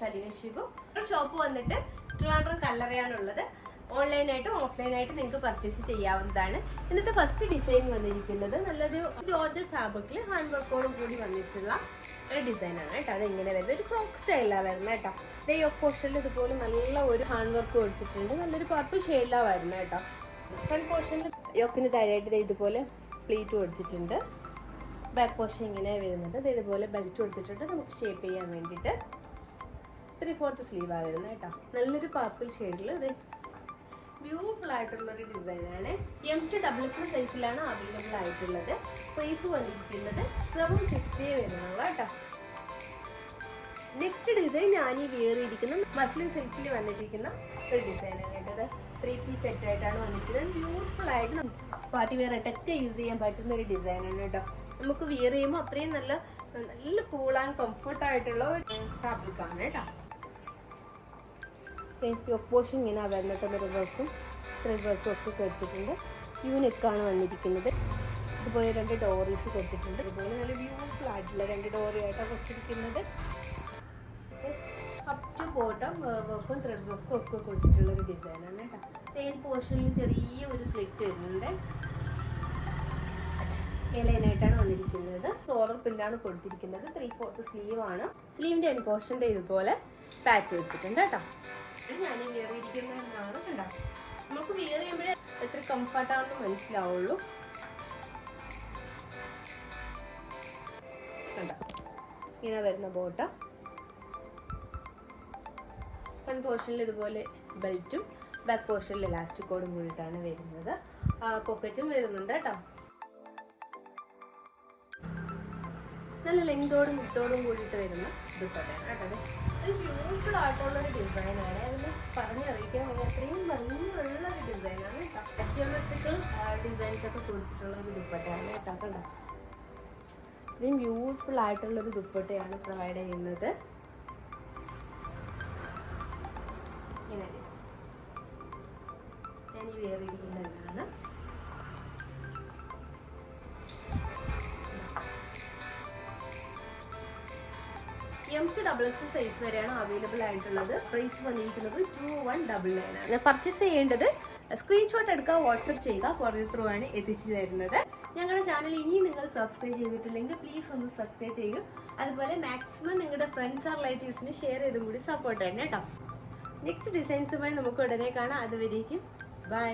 Saleena Shibu. Shop വന്നിട്ട് ട്രിവാൻഡ്രം കല്ലറയാണുള്ളത്. ഓൺലൈനായിട്ടും ഓഫ്ലൈനായിട്ടും നിങ്ങൾക്ക് purchase ചെയ്യാവുന്നതാണ്. ഇന്നത്തെ ഫസ്റ്റ് ഡിസൈൻ വന്നിരിക്കുന്നത് നല്ലൊരു ജോർജറ്റ് ഫാബ്രിക്കിൽ ഹാൻഡ് വർക്കോടും കൂടി വന്നിട്ടുള്ള ഒരു ഡിസൈനാണ് കേട്ടോ. അതെങ്ങനെ വരുന്നത് ഒരു ഫ്രോക്ക് സ്റ്റൈലാണ് വരുന്നത് കേട്ടോ. ഇതേ യോക്ക് പോർഷനിൽ ഇതുപോലെ നല്ല ഒരു ഹാൻഡ് വർക്ക് കൊടുത്തിട്ടുണ്ട്. നല്ലൊരു പർപ്പിൾ ഷെയ്ഡിലാണ് വരുന്നത് കേട്ടോ. ഫ്രണ്ട് പോർഷനിൽ യോക്കിന് താഴെയായിട്ട് ഇതുപോലെ പ്ലീറ്റ് കൊടുത്തിട്ടുണ്ട്. ബാക്ക് പോർഷൻ ഇങ്ങനെ വരുന്നത്. ഇതുപോലെ ബെൽറ്റ് കൊടുത്തിട്ടുണ്ട് നമുക്ക് ഷേപ്പ് ചെയ്യാൻ വേണ്ടിയിട്ട്. 3/4 സ്ലീവാണ് വരുന്നത് കേട്ടോ. നല്ലൊരു പർപ്പിൾ ഷെയ്ഡിൽ ഇത് ബ്യൂട്ടിഫുൾ ആയിട്ടുള്ളൊരു ഡിസൈനാണ്. M2XX സൈസിലാണ് അവൈലബിൾ ആയിട്ടുള്ളത്. പ്രൈസ് വന്നിരിക്കുന്നത് 750 വരുന്നത് കേട്ടോ. നെക്സ്റ്റ് ഡിസൈൻ ഞാൻ ഈ വേറിയിരിക്കുന്ന മസ്ലിൻ സിൽക്കിൽ വന്നിരിക്കുന്ന ഒരു ഡിസൈനാണ് കേട്ടത്. 3 പീസ് സെറ്റ് ആയിട്ടാണ് വന്നിരിക്കുന്നത്. ബ്യൂട്ടിഫുൾ ആയിട്ട് പാർട്ടി വെയർ ആയിട്ടൊക്കെ യൂസ് ചെയ്യാൻ പറ്റുന്ന ഒരു ഡിസൈനാണ് കേട്ടോ. നമുക്ക് വെയർ ചെയ്യുമ്പോൾ അത്രയും നല്ല കൂൾ ആൻഡ് കംഫർട്ട് ആയിട്ടുള്ള ഒരു ഫാബ്രിക് ആണ് കേട്ടോ. പോർഷൻ ഇങ്ങനെ വരുന്നിട്ട് മിറർ വർക്കും ത്രെഡ് വർക്കും ഒക്കെ കൊടുത്തിട്ടുണ്ട്. യൂനെക്കാണ് വന്നിരിക്കുന്നത്. ഇതുപോലെ 2 ഡോറീസ് കൊടുത്തിട്ടുണ്ട്. ഇതുപോലെ നല്ല ബ്യൂട്ടിഫുൾ ആയിട്ടുള്ള 2 ഡോറി ആയിട്ടാണ് കൊടുത്തിരിക്കുന്നത്. അപ് ടു ബോട്ടം വർക്കും ത്രെഡ് വർക്കും ഒക്കെ കൊടുത്തിട്ടുള്ളൊരു ഡിസൈനാണ് കേട്ടോ. തേൻ പോർഷനിൽ ചെറിയ ഒരു സ്ലിറ്റ് വരുന്നുണ്ട്. ലൈനായിട്ടാണ് വന്നിരിക്കുന്നത്. ഫ്ലോറൽ പ്രിന്റാണ് കൊടുത്തിരിക്കുന്നത്. 3/4 സ്ലീവ് ആണ്. സ്ലീവിന്റെ എൻ പോർഷന്റെ ഇതുപോലെ പാച്ച് കൊടുത്തിട്ടുണ്ട് കേട്ടോ. ഞാൻ വിയർ ഇരിക്കുന്നതാണ് കണ്ടോ. നമുക്ക് വിയർ ചെയ്യുമ്പോഴേ എത്ര കംഫർട്ടാണെന്ന് മനസ്സിലാവുള്ളൂ. കണ്ടോ ഇങ്ങനെ വരുന്ന ബോട്ട. ഫ്രണ്ട് പോർഷനിൽ ഇതുപോലെ ബെൽറ്റും ബാക്ക് പോർഷനിൽ ഇലാസ്റ്റിക്കോടും കൂടിയിട്ടാണ് വരുന്നത്. പോക്കറ്റും വരുന്നുണ്ട് കേട്ടോ. നല്ല ലെങ്തോടും വിത്തോടും കൂടിയിട്ട് വരുന്ന ദുപ്പട്ടയാണ് കേട്ടോ. ഒരു ബ്യൂട്ടിഫുൾ ആയിട്ടുള്ളൊരു ഡിസൈനാണ്. അതിന് പറഞ്ഞറിയിക്കാൻ അത്രയും ഭംഗിയുള്ളൊരു ഡിസൈനാണ് കേട്ടോ. ജിയോമെട്രിക്കൽ ഡിസൈൻസ് ഒക്കെ കൊടുത്തിട്ടുള്ള ഒരു ദുപ്പട്ടയാണ് കേട്ടോ. കണ്ടോ ഇത്രയും ബ്യൂട്ടിഫുൾ ആയിട്ടുള്ളൊരു ദുപ്പട്ടയാണ് പ്രൊവൈഡ് ചെയ്യുന്നത്. ഇങ്ങനെ ഞാൻ ഈ വേറെ ഇരിക്കുന്നതാണ്. M2XX സൈസ് വരെയാണ് അവൈലബിൾ ആയിട്ടുള്ളത്. പ്രൈസ് വന്നിരിക്കുന്നത് 2199 ആണ്. പർച്ചേസ് ചെയ്യേണ്ടത് സ്ക്രീൻഷോട്ട് എടുക്കുക, വാട്സപ്പ് ചെയ്യുക. കൊറിയർ ത്രൂ ആണ് എത്തിച്ചു തരുന്നത്. ഞങ്ങളുടെ ചാനൽ ഇനിയും നിങ്ങൾ സബ്സ്ക്രൈബ് ചെയ്തിട്ടില്ലെങ്കിൽ പ്ലീസ് ഒന്ന് സബ്സ്ക്രൈബ് ചെയ്യൂ. അതുപോലെ മാക്സിമം നിങ്ങളുടെ ഫ്രണ്ട്സ് ആൻഡ് റിലേറ്റീവ്സിന് ഷെയർ ചെയ്തും കൂടി സപ്പോർട്ട് ചെയ്യണം കേട്ടോ. നെക്സ്റ്റ് ഡിസൈൻസുമായി നമുക്ക് ഉടനെ കാണാം. അതുവരേക്കും ബൈ.